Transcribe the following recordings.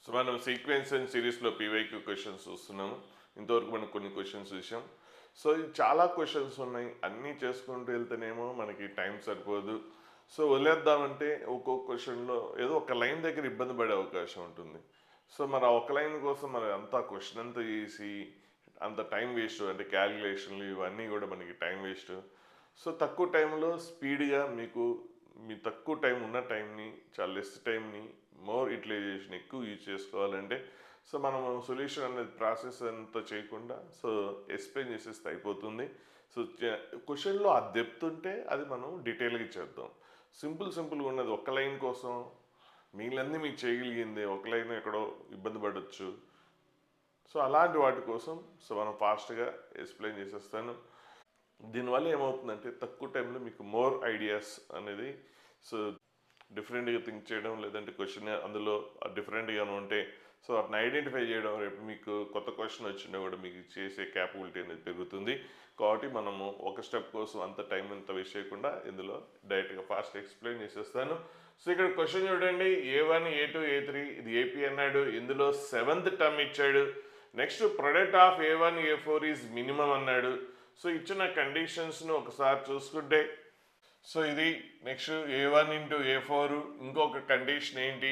So మనం sequence and సిరీస్లో PYQ questions చూస్తున్నాము. ఇంతవరకు మనం కొన్ని క్వశ్చన్స్ చూసాం. సో ఇది చాలా క్వశ్చన్స్ ఉన్నాయి. అన్నీ చేసుకుంటూ వెళ్తేనేమో మనకి టైం సరిపోదు. సో వదిలేద్దామంటే ఒక్కొక్క క్వశ్చన్లో ఏదో ఒక లైన్ దగ్గర ఇబ్బంది పడే అవకాశం ఉంటుంది. సో మరి ఆ ఒక లైన్ కోసం మరి అంతా క్వశ్చన్ అంతా చేసి అంత టైం వేస్ట్, అంటే క్యాలిక్యులేషన్లు ఇవన్నీ కూడా మనకి టైం వేస్ట్. సో తక్కువ టైంలో స్పీడ్గా మీ తక్కువ టైం ఉన్న టైంని, చాలా లెస్ టైంని మోర్ యూటిలైజేషన్ ఎక్కువ యూజ్ చేసుకోవాలంటే సో మనము సొల్యూషన్ అనేది ప్రాసెస్ అంతా చేయకుండా సో ఎక్స్ప్లెయిన్ చేసేస్తే అయిపోతుంది. సో క్వశ్చన్లో ఆ డెప్త్ ఉంటే అది మనం డీటెయిల్గా చేద్దాం. సింపుల్గా ఉన్నది ఒక లైన్ కోసం మిగిలింది మీకు చేయగలిగింది ఒక లైన్ ఎక్కడో ఇబ్బంది పడవచ్చు. సో అలాంటి వాటి కోసం సో మనం ఫాస్ట్గా ఎక్స్ప్లెయిన్ చేసేస్తాను. దీనివల్ల ఏమవుతుందంటే తక్కువ టైంలో మీకు మోర్ ఐడియాస్ అనేది సో డిఫరెంట్గా థింక్ చేయడం, లేదంటే క్వశ్చన్ అందులో డిఫరెంట్గా ఉంటే సో వాటిని ఐడెంటిఫై చేయడం, రేపు మీకు కొత్త క్వశ్చన్ వచ్చినా కూడా మీకు చేసే క్యాపబిలిటీ అనేది పెరుగుతుంది. కాబట్టి మనము ఒక స్టెప్ కోసం అంత టైం అంత వేస్ట్ చేయకుండా ఇందులో డైరెక్ట్గా ఫాస్ట్ ఎక్స్ప్లెయిన్ చేసేస్తాను. సో ఇక్కడ క్వశ్చన్ చూడండి, A1 A2 A3 ఇది ఏపీ అన్నాడు. ఇందులో 7th టర్మ్ ఇచ్చాడు. Next product of A1 A4 is minimum అన్నాడు. సో ఇచ్చిన కండిషన్స్ను ఒకసారి చూసుకుంటే సో ఇది నెక్స్ట్ A1 ఇంటూ A4, ఇంకొక కండిషన్ ఏంటి,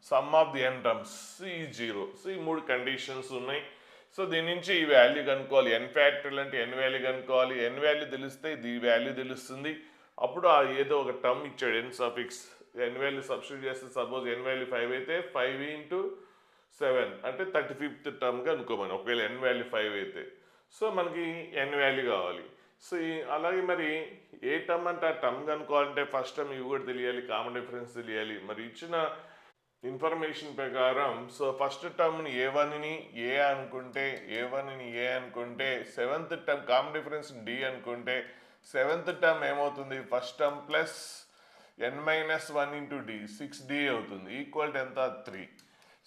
sum of the N terms is 0. So ఈ 3 కండిషన్స్ ఉన్నాయి. సో దీని నుంచి ఈ వాల్యూ కనుక్కోవాలి. ఎన్ ఫ్యాక్టరియల్ అంటే ఎన్ వాల్యూ కనుక్కోవాలి. ఎన్ వాల్యూ తెలిస్తే ఇది వాల్యూ తెలుస్తుంది. అప్పుడు ఆ ఏదో ఒక టర్మ్ ఇచ్చాడు ఎన్ సఫిక్స్, ఎన్ వాల్యూ సబ్స్టిట్యూట్ చేస్తే సపోజ్ ఎన్ వాల్యూ 5 అయితే 5 ఇంటూ 7 అంటే 35th టర్మ్గా అనుకోమని, ఒకవేళ ఎన్ వాల్యూ 5 అయితే. సో మనకి ఎన్ వాల్యూ కావాలి. సో అలాగే మరి ఏ టర్మ్ అంటే ఆ టర్మ్ కనుక్కోవాలంటే ఫస్ట్ టర్మ్ ఇవి కూడా తెలియాలి, కామన్ డిఫరెన్స్ తెలియాలి. మరి ఇచ్చిన ఇన్ఫర్మేషన్ ప్రకారం సో ఫస్ట్ టర్మ్ని A1ని ఏ అనుకుంటే, A1ని ఏ అనుకుంటే, 7th term common difference D అనుకుంటే 7th టర్మ్ ఏమవుతుంది, first term plus n-1 into D 6D అవుతుంది. ఈక్వల్ టు ఎంత 3.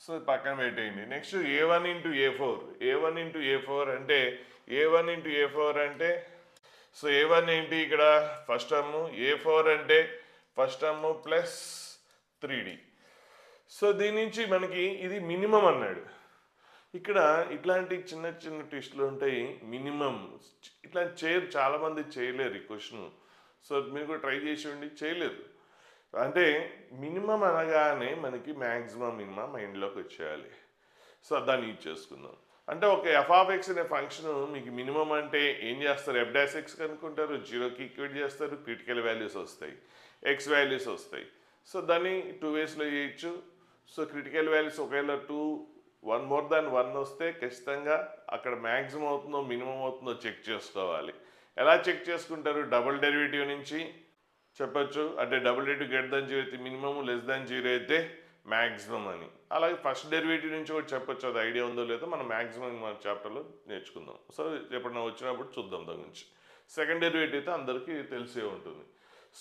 సో పక్కన పెట్టేయండి. నెక్స్ట్ A1 ఇంటూ A4 అంటే A1 ఇంటూ A4 అంటే సో A1 ఏంటి ఇక్కడ ఫస్ట్ టర్మ్, A4 అంటే first term plus 3D. So దీని నుంచి మనకి ఇది మినిమం అన్నాడు. ఇక్కడ ఇట్లాంటి చిన్న ట్విస్టులు ఉంటాయి. మినిమం ఇట్లాంటి చాలామంది చేయలేరు ఈ క్వశ్చన్. సో మీరు కూడా ట్రై చేసి చేయలేరు. అంటే మినిమం అనగానే మనకి మ్యాక్సిమం మినిమం మైండ్లోకి వచ్చేయాలి. సో దాన్ని యూజ్ చేసుకుందాం. అంటే ఒక f(x) అనే ఫంక్షన్ మీకు మినిమం అంటే ఏం చేస్తారు, f'(x) కనుక్కుంటారు, 0కి ఈక్వేట్ చేస్తారు, క్రిటికల్ వాల్యూస్ వస్తాయి, x వాల్యూస్ వస్తాయి. సో దాన్ని 2 వేస్లో చేయొచ్చు. సో క్రిటికల్ వాల్యూస్ ఒకవేళ 1 మోర్ దాన్ 1 వస్తే ఖచ్చితంగా అక్కడ మ్యాక్సిమం అవుతుందో మినిమం అవుతుందో చెక్ చేసుకోవాలి. ఎలా చెక్ చేసుకుంటారు, డబుల్ డెరివేటివ్ నుంచి చెప్పచ్చు. అంటే డబుల్ డెరివేటివ్ గ్రేటర్ దాన్ 0 అయితే మినిమం, లెస్ దాన్ 0 అయితే మ్యాక్సిమం అని. అలాగే ఫస్ట్ డెరివేటివ్ నుంచి కూడా చెప్పొచ్చు. అది ఐడియా ఉందో లేదో మనం మ్యాక్సిమం మన చాప్టర్లో నేర్చుకుందాం. సో ఎప్పుడన్నా వచ్చినప్పుడు చూద్దాం దాని గురించి. సెకండ్ డెరివేటివ్ అయితే అందరికీ తెలిసే ఉంటుంది.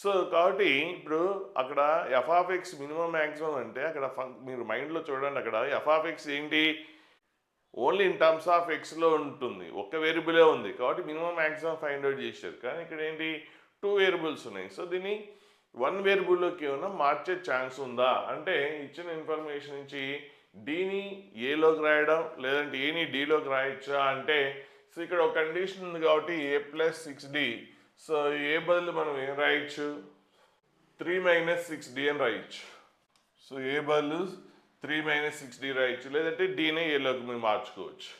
సో కాబట్టి ఇప్పుడు అక్కడ f(x) మినిమం మ్యాక్సిమం అంటే అక్కడ మీరు మైండ్లో చూడండి, అక్కడ f(x) ఏంటి, ఓన్లీ ఇన్ టర్మ్స్ ఆఫ్ ఎక్స్లో ఉంటుంది, ఒక్క వేరియబులే ఉంది కాబట్టి మినిమం మ్యాక్సిమం ఫైండ్ అవుట్ చేశారు. కానీ ఇక్కడ ఏంటి 2 వేరియబుల్స్ ఉన్నాయి. సో దీన్ని 1 వేరియబుల్లోకి ఏమైనా మార్చే ఛాన్స్ ఉందా అంటే ఇచ్చిన ఇన్ఫర్మేషన్ నుంచి డీని ఏలోకి రాయడం, లేదంటే ఏని డీలోకి రాయొచ్చా అంటే సో ఇక్కడ ఒక కండిషన్ ఉంది కాబట్టి a + 6d. సో ఏ బదులు మనం ఏం రాయొచ్చు, 3 - 6d అని రాయొచ్చు. సో ఏ బదులు 3 - 6d రాయొచ్చు, లేదంటే డీనే ఏలోకి మీరు మార్చుకోవచ్చు.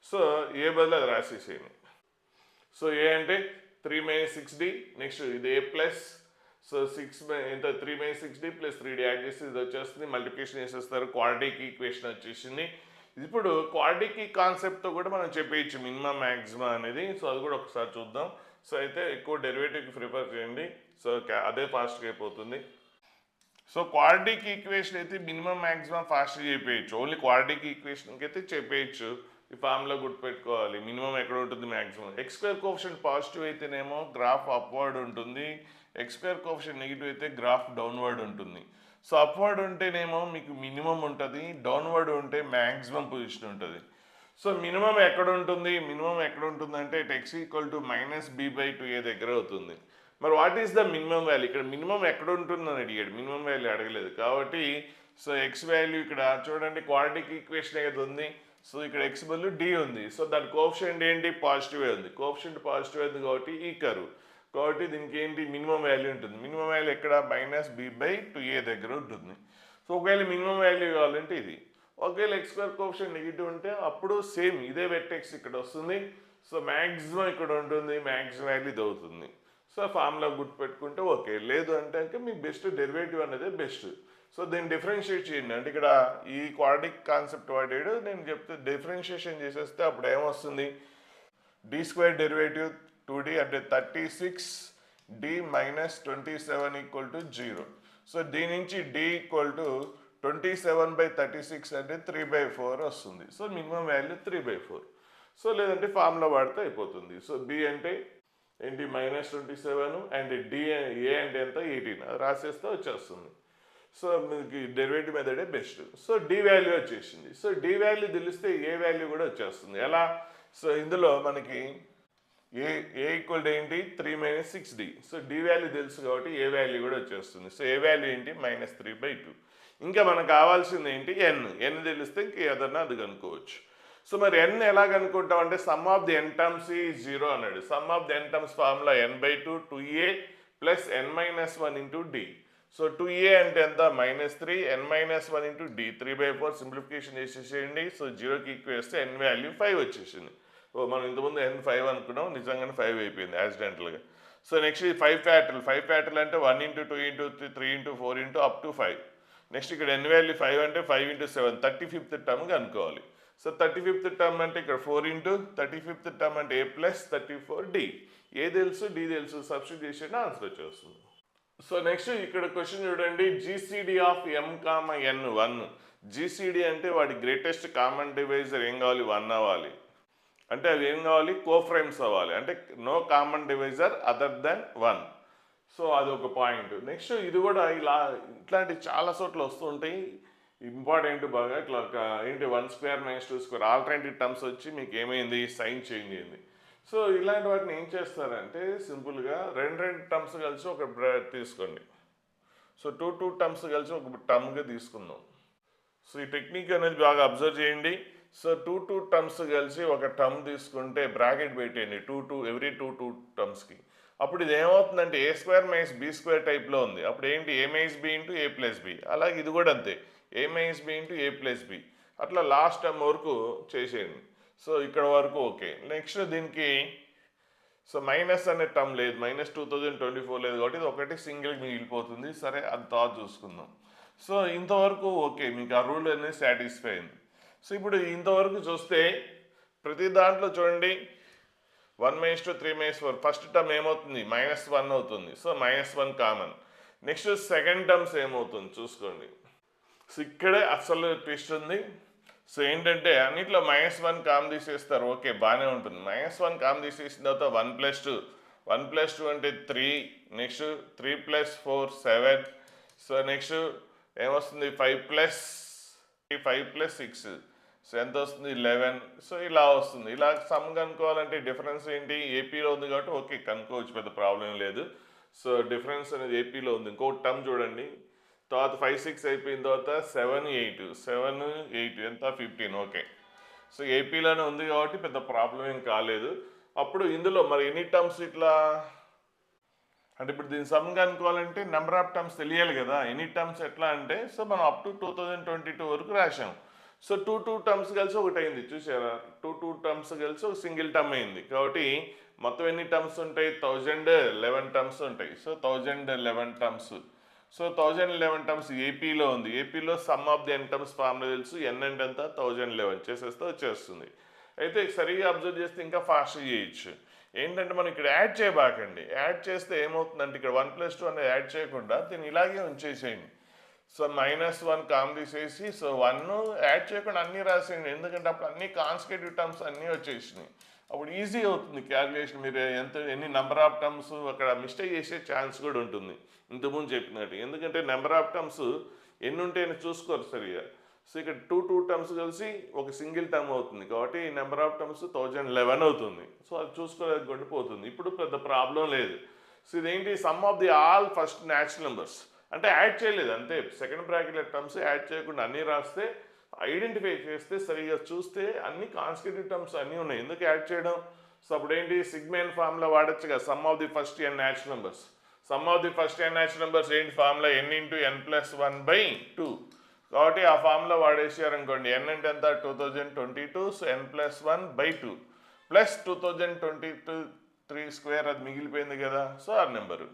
సో ఏ బదులు అది రాసేసేయండి. సో ఏ అంటే 3 - 6d, నెక్స్ట్ ఇది a plus so 3 - 6d + 3d add చేసి ఇది వచ్చేస్తుంది, మల్టిప్లికేషన్ చేసేస్తారు, క్వాడ్రాటిక్ ఈక్వేషన్ వచ్చేసింది. ఇప్పుడు క్వాడ్రాటిక్ కాన్సెప్ట్తో కూడా మనం చెప్పేయచ్చు మినిమం మ్యాక్సిమం అనేది. సో అది కూడా ఒకసారి చూద్దాం. సో అయితే ఎక్కువ డెరివేటివ్కి ప్రిఫర్ చేయండి. సో అదే ఫాస్ట్గా అయిపోతుంది. సో క్వాడ్రాటిక్ ఈక్వేషన్ అయితే మినిమం మ్యాక్సిమం ఫాస్ట్గా చెప్పేయచ్చు. ఓన్లీ క్వాడ్రాటిక్ ఈక్వేషన్కి అయితే చెప్పేయచ్చు. ఈ ఫార్ములా గుర్తుపెట్టుకోవాలి, మినిమం ఎక్కడ ఉంటుంది, మ్యాక్సిమం. x² కోఎఫిషియంట్ పాజిటివ్ అయితేనేమో గ్రాఫ్ అప్వర్డ్ ఉంటుంది, x² కోఎఫిషియంట్ నెగిటివ్ అయితే గ్రాఫ్ డౌన్వర్డ్ ఉంటుంది. సో అప్వర్డ్ ఉంటేనేమో మీకు మినిమం ఉంటుంది, డౌన్వర్డ్ ఉంటే మ్యాక్సిమం పొజిషన్ ఉంటుంది. సో మినిమం ఎక్కడ ఉంటుంది, అంటే x = -b/2a దగ్గర అవుతుంది. మరి what is the minimum value, ఇక్కడ మినిమం ఎక్కడ ఉంటుందని అడిగాడు, మినిమం వాల్యూ అడగలేదు కాబట్టి సో ఎక్స్ వాల్యూ ఇక్కడ చూడండి క్వాడ్రాటిక్ ఈక్వేషన్ ఏది ఉంది. సో ఇక్కడ ఎక్స్ బదులు డి ఉంది. సో దాని కోఎఫిషియంట్ ఏంటి పాజిటివే ఉంది. కోఎఫిషియంట్ పాజిటివ్ ఉంది కాబట్టి ఈ కర్వ్ కాబట్టి దీనికి ఏంటి మినిమం వాల్యూ ఉంటుంది. మినిమం వాల్యూ ఎక్కడ -b/2a దగ్గర ఉంటుంది. సో ఒకవేళ మినిమం వాల్యూ కావాలంటే ఇది. ఒకవేళ ఎక్స్ స్క్వేర్ కోఎఫిషియంట్ నెగిటివ్ ఉంటే అప్పుడు సేమ్ ఇదే వెర్టెక్స్ ఇక్కడ వస్తుంది. సో మ్యాక్సిమం ఇక్కడ ఉంటుంది, మ్యాక్సిమం వాల్యూ ఇది అవుతుంది. సో ఫార్ములా గుర్తుపెట్టుకుంటే ఓకే. లేదు అంటే మీకు బెస్ట్ డెరివేటివ్ అనేది బెస్ట్. సో దీన్ని డిఫరెన్షియేట్ చేయండి. అంటే ఇక్కడ ఈ క్వాడ్రాటిక్ కాన్సెప్ట్ వాడాడు, నేను చెప్తే డిఫరెన్షియేషన్ చేసేస్తే అప్పుడు ఏమొస్తుంది, d² డెరివేటివ్ 2d అంటే 36d - 27 = 0. సో దీని నుంచి d = 27/36 అంటే 3/4 వస్తుంది. So minimum value 3/4. సో లేదంటే ఫార్ములా వాడితే అయిపోతుంది. సో b అంటే ఏంటి -27 అండ్ a అంటే ఎంత 18 అది రాసేస్తే వచ్చేస్తుంది. సో మీకు డెరివేటివ్ మెథడే బెస్ట్. సో డి వాల్యూ వచ్చేసింది. సో డి వాల్యూ తెలిస్తే ఏ వాల్యూ కూడా వచ్చేస్తుంది. ఎలా? సో ఇందులో మనకి ఏ ఏంటి 3 - 6d. సో డి వాల్యూ తెలుసు కాబట్టి ఏ వాల్యూ కూడా వచ్చేస్తుంది. సో ఏ వాల్యూ ఏంటి -3/2. ఇంకా మనకు కావాల్సింది ఏంటి ఎన్ తెలిస్తే ఇంక ఏదన్నా అది కనుక్కోవచ్చు. సో మరి ఎన్ ఎలా కనుక్కుంటాం అంటే sum of the N terms is 0 అన్నాడు. Sum of the N terms formula n/2 2a + n - 1 × d. So 2a అంటే ఎంత -3 n - 1 × d 3/4 సింప్లిఫికేషన్ చేసేసేయండి. సో 0కి ఈక్వేస్తే n వాల్యూ 5 వచ్చేసింది. ఓ మనం ఇంతకుముందు n 5 అనుకున్నాం, నిజంగానే 5 అయిపోయింది యాక్సిడెంటల్గా. సో నెక్స్ట్ 5 ఫ్యాక్టరల్ అంటే 1 × 2 × 3 × 4 × up to 5. నెక్స్ట్ ఇక్కడ n వాల్యూ 5 అంటే 5 × 7 35th టర్మ్ కనుక్కోవాలి. సో 35th టర్మ్ అంటే ఇక్కడ 4 × 35th టర్మ్ అంటే a + 34d. ఏ తెలుసు డి తెలుసు, సబ్స్టిట్యూట్ చేసేయండి ఆన్సర్ వచ్చేస్తుంది. సో నెక్స్ట్ ఇక్కడ క్వశ్చన్ చూడండి, GCD of m, n 1. GCD అంటే వాటి గ్రేటెస్ట్ కామన్ డివైజర్ ఏం కావాలి 1 అవ్వాలి. అంటే అవి ఏం కావాలి కోఫ్రైమ్స్ అవ్వాలి. అంటే no common divisor other than 1. So అదొక పాయింట్. నెక్స్ట్ ఇది కూడా ఇట్లాంటి చాలా చోట్ల వస్తూ ఉంటాయి. ఇంపార్టెంట్ బాగా ఇట్లా ఏంటి 1² - 2² ఆల్టర్నేటివ్ టర్మ్స్ వచ్చి మీకు ఏమైంది సైన్ చేంజ్ అయింది. సో ఇలాంటి వాటిని ఏం చేస్తారంటే సింపుల్గా రెండు టర్మ్స్ కలిసి ఒక తీసుకోండి. సో టూ టర్మ్స్ కలిసి ఒక టర్మ్గా తీసుకుందాం. సో ఈ టెక్నిక్ అనేది బాగా అబ్జర్వ్ చేయండి. సో టూ టర్మ్స్ కలిసి ఒక టర్మ్ తీసుకుంటే బ్రాకెట్ పెట్టేయండి ఎవ్రీ టూ టర్మ్స్కి. అప్పుడు ఇది ఏమవుతుందంటే a² - b² టైప్లో ఉంది. అప్పుడు ఏంటి a - b × a + b. అలాగే ఇది కూడా అంతే a - b × a + b. అట్లా లాస్ట్ టర్మ్ వరకు చేసేయండి. సో ఇక్కడ వరకు ఓకే. నెక్స్ట్ దీనికి సో మైనస్ అనే టర్మ్ లేదు, -2024 లేదు కాబట్టి ఇది ఒకటి సింగిల్ మిగిలిపోతుంది. సరే అది తర్వాత చూసుకుందాం. సో ఇంతవరకు ఓకే, మీకు ఆ రూల్ అనేది సాటిస్ఫై అయింది. సో ఇప్పుడు ఇంతవరకు చూస్తే ప్రతి దాంట్లో చూడండి 1 - 3 - 4 ఫస్ట్ టర్మ్ ఏమవుతుంది -1 అవుతుంది. So -1 common. Next second terms ఏమవుతుంది చూసుకోండి. సో ఇక్కడే అసలు ట్విస్ట్ ఉంది. సో ఏంటంటే అన్నిట్లో -1 కామ్ తీసేస్తారు, ఓకే బాగానే ఉంటుంది. -1 కామ్ తీసేసిన తర్వాత 1 + 2 అంటే 3. నెక్స్ట్ 3 + 4 7. సో నెక్స్ట్ ఏమొస్తుంది 5 + 6. సో ఎంత వస్తుంది 11. సో ఇలా వస్తుంది. ఇలా సమ్ కనుక్కోవాలంటే డిఫరెన్స్ ఏంటి ఏపీలో ఉంది కాబట్టి ఓకే కనుక్కోవచ్చు, పెద్ద ప్రాబ్లం లేదు. సో డిఫరెన్స్ అనేది ఏపీలో ఉంది. ఇంకొక టర్మ్ చూడండి, తర్వాత 5 6 అయిపోయిన తర్వాత 7 8 ఎంత 15. ఓకే, సో ఏపీలోనే ఉంది కాబట్టి పెద్ద ప్రాబ్లం ఏం కాలేదు. అప్పుడు ఇందులో మరి ఎన్ని టర్మ్స్ ఇట్లా అంటే ఇప్పుడు దీని సమ్ కనుక్కోవాలంటే నెంబర్ ఆఫ్ టర్మ్స్ తెలియాలి కదా. ఎన్ని టర్మ్స్ ఎట్లా అంటే సో మనం అప్ టు 2022 వరకు రాసాం. సో టూ టర్మ్స్ కలిసి ఒకటి అయింది చూసారా. టూ టర్మ్స్ కలిసి ఒక సింగిల్ టర్మ్ అయింది. కాబట్టి మొత్తం ఎన్ని టర్మ్స్ ఉంటాయి 1011 టర్మ్స్ ఉంటాయి. So 1011 terms. సో 1011 టర్మ్స్ ఏపీలో ఉంది. ఏపీలో sum of the N terms formula తెలుసు. ఎన్ అంటే ఎంత 1011 చేసేస్తే వచ్చేస్తుంది. అయితే సరిగా అబ్జర్వ్ చేస్తే ఇంకా ఫాస్ట్గా చేయొచ్చు. ఏంటంటే మనం ఇక్కడ యాడ్ చేయబాకండి. యాడ్ చేస్తే ఏమవుతుందంటే ఇక్కడ 1 + 2 అనేది యాడ్ చేయకుండా దీన్ని ఇలాగే ఉంచేసేయండి. సో -1 కామ్ తీసేసి సో 1 యాడ్ చేయకుండా అన్నీ రాసేయండి. ఎందుకంటే అప్పుడు అన్ని కాన్సిక్యూటివ్ టర్మ్స్ అన్నీ వచ్చేసినాయి. అప్పుడు ఈజీ అవుతుంది క్యాల్కులేషన్. మీరు ఎన్ని నెంబర్ ఆఫ్ టర్మ్స్ అక్కడ మిస్టేక్ చేసే ఛాన్స్ కూడా ఉంటుంది ఇంతకుముందు చెప్పినట్టు. ఎందుకంటే నెంబర్ ఆఫ్ టర్మ్స్ ఎన్ని ఉంటాయని చూసుకోరు సరిగా. సో ఇక్కడ టూ టర్మ్స్ కలిసి ఒక సింగిల్ టర్మ్ అవుతుంది కాబట్టి నెంబర్ ఆఫ్ టర్మ్స్ 1011 అవుతుంది. సో అది చూసుకోలేదు గొడ్డిపోతుంది. ఇప్పుడు పెద్ద ప్రాబ్లం లేదు. సో ఇదేంటి some of the all first natural numbers అంటే యాడ్ చేయలేదు అంతే, సెకండ్ బ్రాకెట్లో టర్మ్స్ యాడ్ చేయకుండా అన్నీ రాస్తే ఐడెంటిఫై చేస్తే సరిగా చూస్తే అన్ని కాన్స్టిట్యూటివ్ టర్మ్స్ అన్నీ ఉన్నాయి, ఎందుకు యాడ్ చేయడం? సో అప్పుడు ఏంటి, సిగ్మేన్ ఫార్ములా వాడచ్చు కదా, some of the first n natural numbers. Some of the first n natural numbers ఏంటి ఫార్ములా, n×n+1/2. కాబట్టి ఆ ఫార్ములా వాడేసారనుకోండి, n అంటే ఎంత 2022, సో n+1/2 ప్లస్ 2023 స్క్వేర్ అది మిగిలిపోయింది కదా, సో ఆ నెంబరు.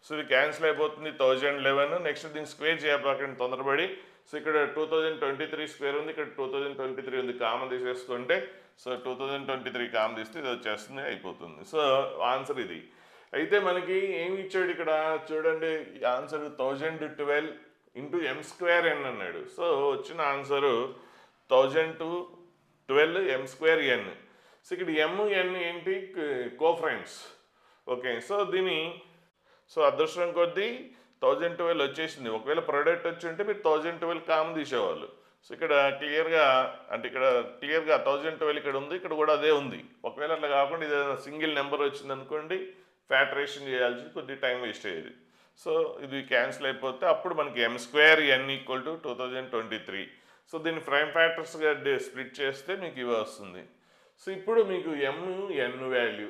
సో ఇది క్యాన్సిల్ అయిపోతుంది 1011. నెక్స్ట్ దీన్ని స్క్వేర్ చేయాలి తొందరపడి. సో ఇక్కడ 2023 స్క్వేర్ ఉంది, ఇక్కడ 2023 ఉంది, కామన్ తీసేసుకుంటే సో 2023 కామన్ తీస్తే ఇది వచ్చేస్తుంది, అయిపోతుంది. సో ఆన్సర్ ఇది. అయితే మనకి ఏమి ఇచ్చాడు ఇక్కడ చూడండి, ఆన్సర్ 1012 ఇంటూ m²n అన్నాడు. సో వచ్చిన ఆన్సరు 1012 m²n. సో ఇక్కడ m n ఏంటి, కోఫ్రెండ్స్. ఓకే, సో దీని సో అదృష్టం కొద్దీ 1012 వచ్చేసింది. ఒకవేళ ప్రోడక్ట్ వచ్చి ఉంటే మీరు 1012 కామన్ తీసేవాళ్ళు. సో ఇక్కడ క్లియర్గా అంటే ఇక్కడ క్లియర్గా 1012 ఇక్కడ ఉంది, ఇక్కడ కూడా అదే ఉంది. ఒకవేళ అట్లా కాకుండా ఇది సింగిల్ నెంబర్ వచ్చింది అనుకోండి, ఫ్యాక్టరేషన్ చేయాల్సి కొద్ది టైం వేస్ట్ అయ్యేది. సో ఇది క్యాన్సిల్ అయిపోతే అప్పుడు మనకి m²n = 2023. సో దీన్ని ప్రైమ్ ఫ్యాక్టర్స్గా స్ప్లిట్ చేస్తే మీకు ఇవి వస్తుంది. సో ఇప్పుడు మీకు n వాల్యూ,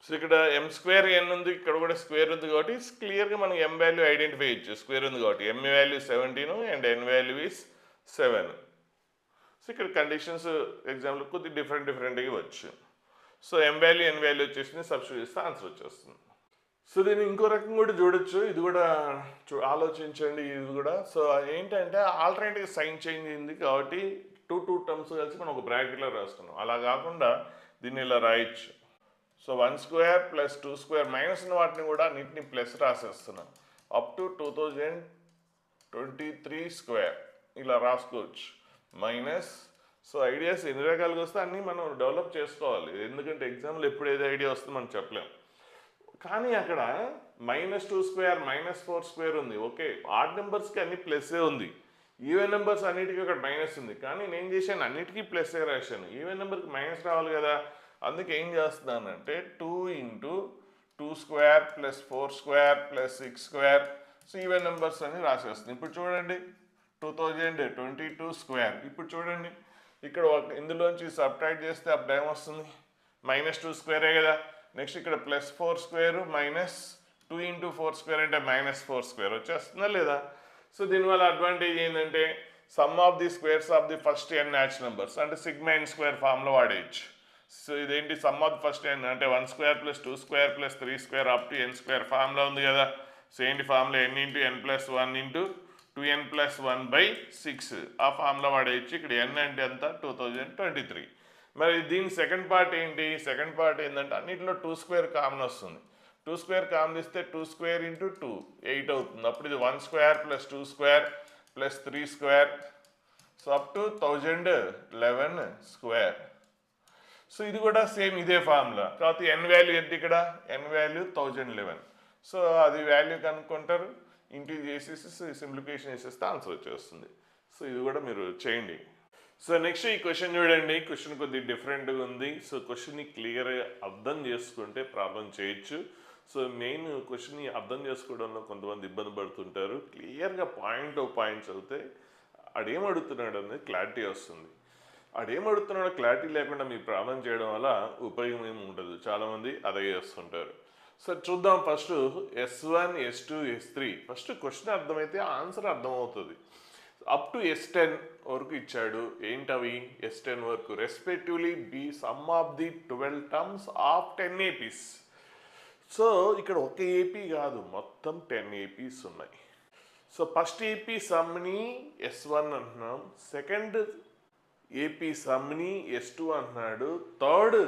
సో ఇక్కడ m²n ఉంది, ఇక్కడ కూడా స్క్వేర్ ఉంది కాబట్టి క్లియర్గా మనం m వాల్యూ ఐడెంటిఫై చేయొచ్చు, స్క్వేర్ ఉంది కాబట్టి. m value 17 and n value is 7. So ఇక్కడ కండిషన్స్ ఎగ్జాంపుల్ కొద్దిగా డిఫరెంట్గా ఇవ్వచ్చు. So m value n value వచ్చేసింది, సబ్స్టిట్యూట్ చేస్తే ఆన్సర్ వచ్చేస్తుంది. సో దీన్ని ఇంకో రకం కూడా చూడొచ్చు, ఇది కూడా ఆలోచించండి ఇది కూడా. సో ఏంటంటే ఆల్టర్నేటివ్ సైన్ చేంజ్ అయింది కాబట్టి టూ టర్మ్స్ కలిసి మనం ఒక బ్రాకెట్లో రాస్తున్నాం. అలా కాకుండా దీన్ని ఇలా రాయొచ్చు. సో 1² + 2² మైనస్ ఉన్న వాటిని కూడా అన్నింటినీ ప్లస్ రాసేస్తున్నాం, అప్ టు 2023 స్క్వేర్ ఇలా రాసుకోవచ్చు మైనస్. సో ఐడియాస్ ఎన్ని రకాలుగా వస్తే అన్నీ మనం డెవలప్ చేసుకోవాలి, ఎందుకంటే ఎగ్జామ్లో ఎప్పుడు ఏది ఐడియా వస్తుందో మనం చెప్పలేం. కానీ అక్కడ -2² -4² ఉంది. ఓకే, ఆడ్ నెంబర్స్కి అన్ని ప్లస్సే ఉంది, ఈవెన్ నెంబర్స్ అన్నిటికీ అక్కడ మైనస్ ఉంది. కానీ నేను చేశాను అన్నిటికీ ప్లస్సే రాశాను, ఈవెన్ నెంబర్కి మైనస్ రావాలి కదా. అందుకే ఏం చేస్తున్నానంటే 2 × 2² + 4² + 6². సో ఈవెన్ నెంబర్స్ అని రాసేస్తుంది. ఇప్పుడు చూడండి 2022 స్క్వేర్. ఇప్పుడు చూడండి ఇక్కడ ఇందులోంచి సబ్ట్రాక్ట్ చేస్తే అప్పుడు ఏమొస్తుంది, -2² కదా. నెక్స్ట్ ఇక్కడ +4² -2 × 4² అంటే -4² వచ్చేస్తుందా లేదా. సో దీనివల్ల అడ్వాంటేజ్ ఏంటంటే some of the squares of the first n natural numbers అంటే σn² ఫామ్లో వాడేయచ్చు. సో ఇదేంటి, some of the first n అంటే 1² + 2² + 3² అప్ టు n² ఫామ్లో ఉంది కదా. సో ఏంటి ఫామ్లో n × n+1 × 2n+1/6 ఆ ఫామ్లో వాడేయచ్చు. ఇక్కడ n అంటే ఎంత 2023. మరి దీని సెకండ్ పార్ట్ ఏంటి, సెకండ్ పార్ట్ ఏంటంటే అన్నింటిలో 2² కామన్ వస్తుంది. 2² కామన్ ఇస్తే 2² × 2 8 అవుతుంది. అప్పుడు ఇది 1² + 2² + 3², so up to 1011 square. So ఇది కూడా సేమ్ ఇదే ఫార్ములా, కాకపోతే n వాల్యూ ఎంత, ఇక్కడ n వాల్యూ 1011. సో అది వాల్యూ కనుక్కుంటారు, ఇంటి చేసేసి సింప్లిఫికేషన్ చేసేస్తే ఆన్సర్ వచ్చేస్తుంది. సో ఇది కూడా మీరు చేయండి. సో నెక్స్ట్ ఈ క్వశ్చన్ చూడండి, క్వశ్చన్ కొద్దిగా డిఫరెంట్గా ఉంది. సో క్వశ్చన్ని క్లియర్గా అర్థం చేసుకుంటే ప్రాబ్లం చేయొచ్చు. సో మెయిన్ క్వశ్చన్ని అర్థం చేసుకోవడంలో కొంతమంది ఇబ్బంది పడుతుంటారు. క్లియర్గా పాయింట్ చదివితే అడేమడుగుతున్నాడు అనేది క్లారిటీ వస్తుంది. అడేమడుగుతున్నాడో క్లారిటీ లేకుండా మీరు ప్రాబ్లం చేయడం వల్ల ఉపయోగం ఏమి ఉండదు, చాలామంది అదే చేస్తుంటారు. సో చూద్దాం first S1 S2 S3. First question అర్థమైతే ఆన్సర్ అర్థమవుతుంది. అప్ టు S10 వరకు ఇచ్చాడు, ఏంటవి S10 వరకు respectively be some of the 12 terms of 10 APs. So ఇక్కడ ఒక ఏపీ కాదు, మొత్తం 10 APs ఉన్నాయి. సో ఫస్ట్ ఏపీ సమ్ని S1 అంటున్నాం, సెకండ్ ఏపీ సమ్ని S2 అంటున్నాడు, థర్డ్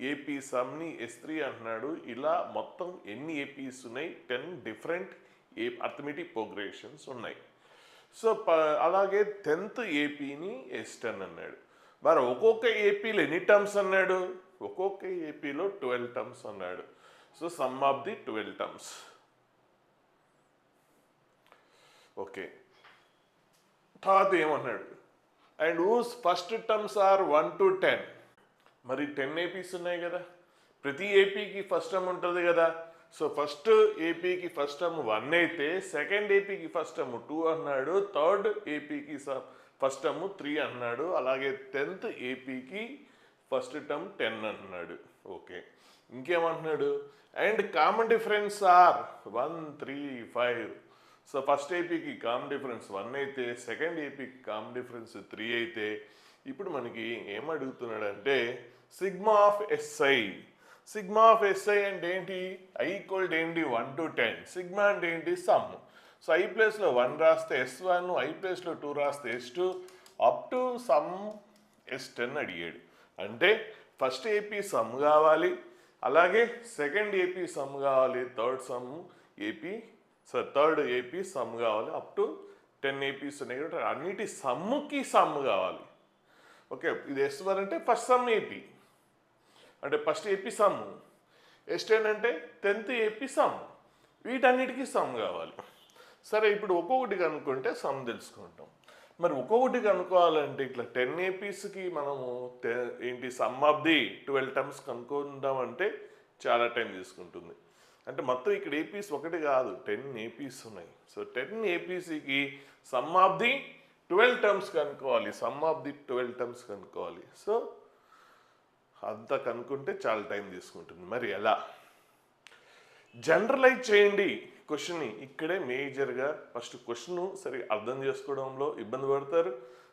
ఏపీ సమ్ని S3 అంటున్నాడు. ఇలా మొత్తం ఎన్ని ఏపీస్ ఉన్నాయి, 10 డిఫరెంట్ అర్థమెటిక్ ప్రోగ్రెషన్స్ ఉన్నాయి. సో అలాగే 10th ఏపీని S10 అన్నాడు. మరి ఒక్కొక్క ఏపీలో ఎన్ని టర్మ్స్ అన్నాడు, ఒక్కొక్క ఏపీలో 12 టర్మ్స్ అన్నాడు. So sum of the 12 terms. Okay, తర్వాత ఏమన్నాడు, and whose first terms are 1 to 10. మరి 10 ఏపీస్ ఉన్నాయి కదా, ప్రతి ఏపీకి ఫస్ట్ టర్మ్ ఉంటుంది కదా. సో ఫస్ట్ ఏపీకి ఫస్ట్ టర్మ్ 1 అయితే సెకండ్ ఏపీకి ఫస్ట్ టర్మ్ 2 అన్నాడు, థర్డ్ ఏపీకి ఫస్ట్ టర్మ్ 3 అన్నాడు, అలాగే 10th ఏపీకి ఫస్ట్ టర్మ్ 10 అన్నాడు. ఓకే, ఇంకేమంటున్నాడు? And common difference are 1, 3, 5. So first ఏపీకి కామన్ డిఫరెన్స్ 1 అయితే సెకండ్ ఏపీకి కామన్ డిఫరెన్స్ 3 అయితే ఇప్పుడు మనకి ఏమడుగుతున్నాడంటే sigma of SI. Sigma of SI అంటే ఏంటి? ఐ ఈక్వల్ ఏంటి 1 to 10. సిగ్మా అంటే ఏంటి? సమ్. సో ఐ ప్లేస్లో 1 రాస్తే S1, ఐ ప్లేస్లో 2 రాస్తే S2, up to some S10 అడిగాడు. అంటే ఫస్ట్ ఏపీ సమ్ కావాలి, అలాగే సెకండ్ ఏపీ సమ్ కావాలి, థర్డ్ ఏపీ సమ్ కావాలి, అప్ టు 10 ఏపీస్ ఉన్నాయి కాబట్టి అన్నిటి సమ్ముకి సమ్ కావాలి. ఓకే, ఇది S1 అంటే ఫస్ట్ సమ్ ఏపీ అంటే ఫస్ట్ ఏపీ సమ్, S10 అంటే 10th ఏపీ సమ్, వీటన్నిటికీ సమ్ కావాలి. సరే, ఇప్పుడు ఒక్కొక్కటి కనుక్కుంటే సమ్ తెలుసుకుంటాం. మరి ఒక్కొక్కటి కనుక్కోవాలంటే ఇట్లా 10 ఏపీస్కి మనము ఏంటి సమ్ ఆఫ్ ది 12 టర్మ్స్ కనుక్కుందామంటే చాలా టైం తీసుకుంటుంది. అంటే మొత్తం ఇక్కడ ఏపీస్ ఒకటి కాదు, 10 ఏపీస్ ఉన్నాయి. సో 10 ఏపీసీకి సమ్ ఆఫ్ ది 12 టర్మ్స్ కనుక్కోవాలి, సో అంతా కనుక్కుంటే చాలా టైం తీసుకుంటుంది. మరి ఎలా? జనరలైజ్ చేయండి క్వశ్చన్ని. ఇక్కడే మేజర్గా ఫస్ట్ క్వశ్చన్ సరి అర్థం చేసుకోవడంలో ఇబ్బంది పడతారు,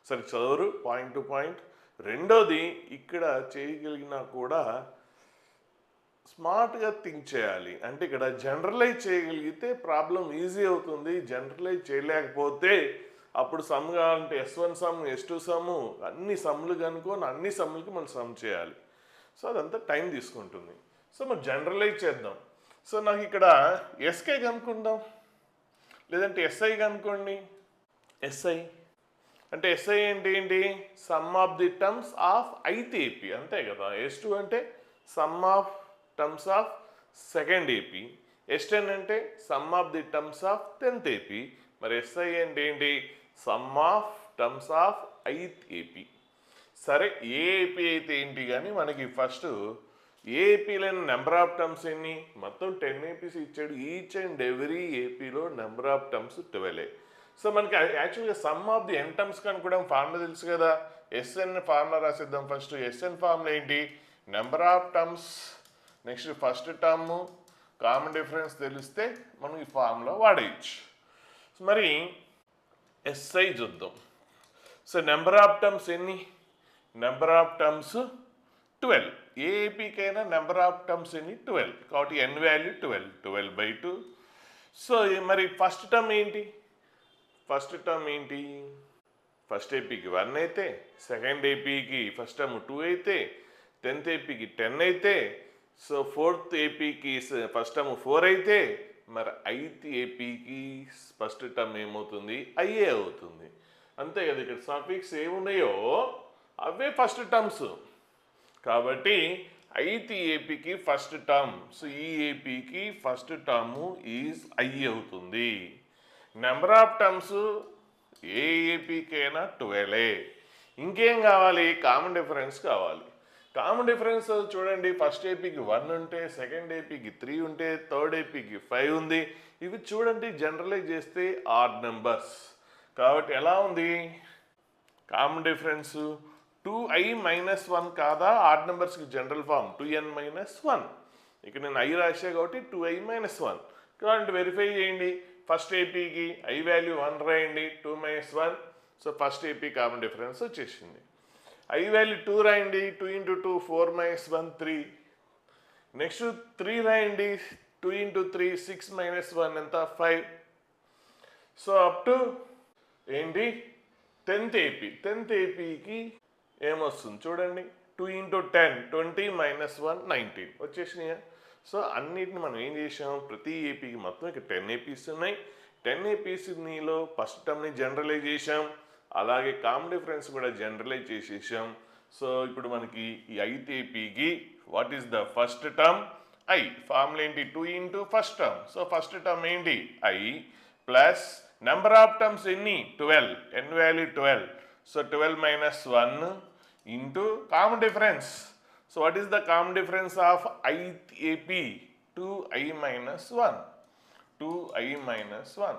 సరి చదవరు పాయింట్ టు పాయింట్. రెండోది, ఇక్కడ చేయగలిగినా కూడా స్మార్ట్గా థింక్ చేయాలి. అంటే ఇక్కడ జనరలైజ్ చేయగలిగితే ప్రాబ్లం ఈజీ అవుతుంది, జనరలైజ్ చేయలేకపోతే అప్పుడు సమ్ కావాలంటే S1 సమ్, S2 సమ్, అన్ని సమ్లు కనుక్కొని అన్ని సమ్లకి మనం సమ్ చేయాలి. సో అదంతా టైం తీసుకుంటుంది. సో మనం జనరలైజ్ చేద్దాం. సో నాకు ఇక్కడ ఎస్కే కనుక్కుందాం, లేదంటే ఎస్ఐ కనుక్కోండి. ఎస్ఐ అంటే ఎస్ఐ అంటే ఏంటి? Sum of the terms of ith AP, అంతే కదా. S2 అంటే sum of terms of second AP, S10 అంటే sum of the terms of 10th AP. మరి ఎస్ఐ అంటే ఏంటి? Sum of terms of ith AP. సరే, ఏ ఏపీ అయితే ఏంటి కానీ మనకి ఫస్ట్ ఏ ఏపీలైన నెంబర్ ఆఫ్ టర్మ్స్ ఎన్ని? మొత్తం 10 ఏపీస్ ఇచ్చాడు. ఈచ్ అండ్ ఎవ్రీ ఏపీలో నెంబర్ ఆఫ్ టర్మ్స్ 12. సో మనకి యాక్చువల్గా some of the N terms కనుక్కోవడం ఫార్ములా తెలుసు కదా. ఎస్ఎన్ ఫార్ములా రాసిద్దాం. ఫస్ట్ ఎస్ఎన్ ఫార్ములా ఏంటి? Number of terms, next first term, common difference తెలిస్తే మనం ఈ ఫార్ములా వాడేయచ్చు. మరి ఎస్ఐ చూద్దాం. సో నెంబర్ ఆఫ్ టర్మ్స్ ఎన్ని? Number of terms 12. ఏ ఏపీకైనా నెంబర్ ఆఫ్ టర్మ్స్ ఎన్ని? 12. కాబట్టి ఎన్ వాల్యూ 12/2. సో మరి ఫస్ట్ టర్మ్ ఏంటి? ఫస్ట్ ఏపీకి 1 అయితే, సెకండ్ ఏపీకి ఫస్ట్ టర్మ్ 2 అయితే, 10th ఏపీకి 10 అయితే, సో 4th ఏపీకి ఫస్ట్ టర్మ్ 4 అయితే, మరి 8th ఏపీకి ఫస్ట్ టర్మ్ ఏమవుతుంది? ఐఏ అవుతుంది. అంతే కదా. ఇక్కడ సఫిక్స్ ఏమున్నాయో అవే ఫస్ట్ టర్మ్స్. కాబట్టి 8th ఏపీకి ఫస్ట్ టర్మ్, సో ఈ ఏపీకి ఫస్ట్ టర్మ్ ఈజ్ ఐ అవుతుంది. నెంబర్ ఆఫ్ టర్మ్స్ ఏ ఏపీకైనా 12. ఇంకేం కావాలి? కామన్ డిఫరెన్స్ కావాలి. కామన్ డిఫరెన్స్ చూడండి, ఫస్ట్ ఏపీకి 1 ఉంటే, సెకండ్ ఏపీకి 3 ఉంటే, థర్డ్ ఏపీకి 5 ఉంది. ఇవి చూడండి జనరలైజ్ చేస్తే ఆడ్ నెంబర్స్. కాబట్టి ఎలా ఉంది కామన్ డిఫరెన్స్? 2i-1 కాదా? ఆడ్ నెంబర్స్కి జనరల్ ఫామ్ 2n-1. ఇక్కడ నేను ఐ రాసా కాబట్టి 2i-1. కాబట్టి వెరిఫై చేయండి. ఫస్ట్ ఏపీకి ఐ వాల్యూ 1 రాయండి, 2-1. So first AP common difference వచ్చేసింది. ఐ వాల్యూ 2 రాయండి, 2 × 2 4-1 3. నెక్స్ట్ 3 రాయండి, 2 × 3 6-1 ఎంత? 5. సో అప్ టు ఏంటి 10th ఏపీ. 10th ఏపీకి ఏమొస్తుంది చూడండి, 2 × 10 20-1 19 వచ్చేసినాయా? సో అన్నిటిని మనం ఏం చేసాం? ప్రతి ఏపీకి మొత్తం ఇక్కడ 10 ఏపీస్ ఉన్నాయి. 10 ఏపీస్లో ఫస్ట్ టర్మ్ని జనరలైజ్ చేసాం, అలాగే కామన్ డిఫరెన్స్ కూడా జనరలైజ్ చేసేసాం. సో ఇప్పుడు మనకి ఈ 8th ఏపీకి what is the first term? I. Formula ఏంటి? 2 × first term. So first term ఏంటి? I plus number of terms ఎన్ని? 12. N value 12. So 12-1 into common difference. So what is the common difference of 8th AP? 2i minus 1. 2i minus 1.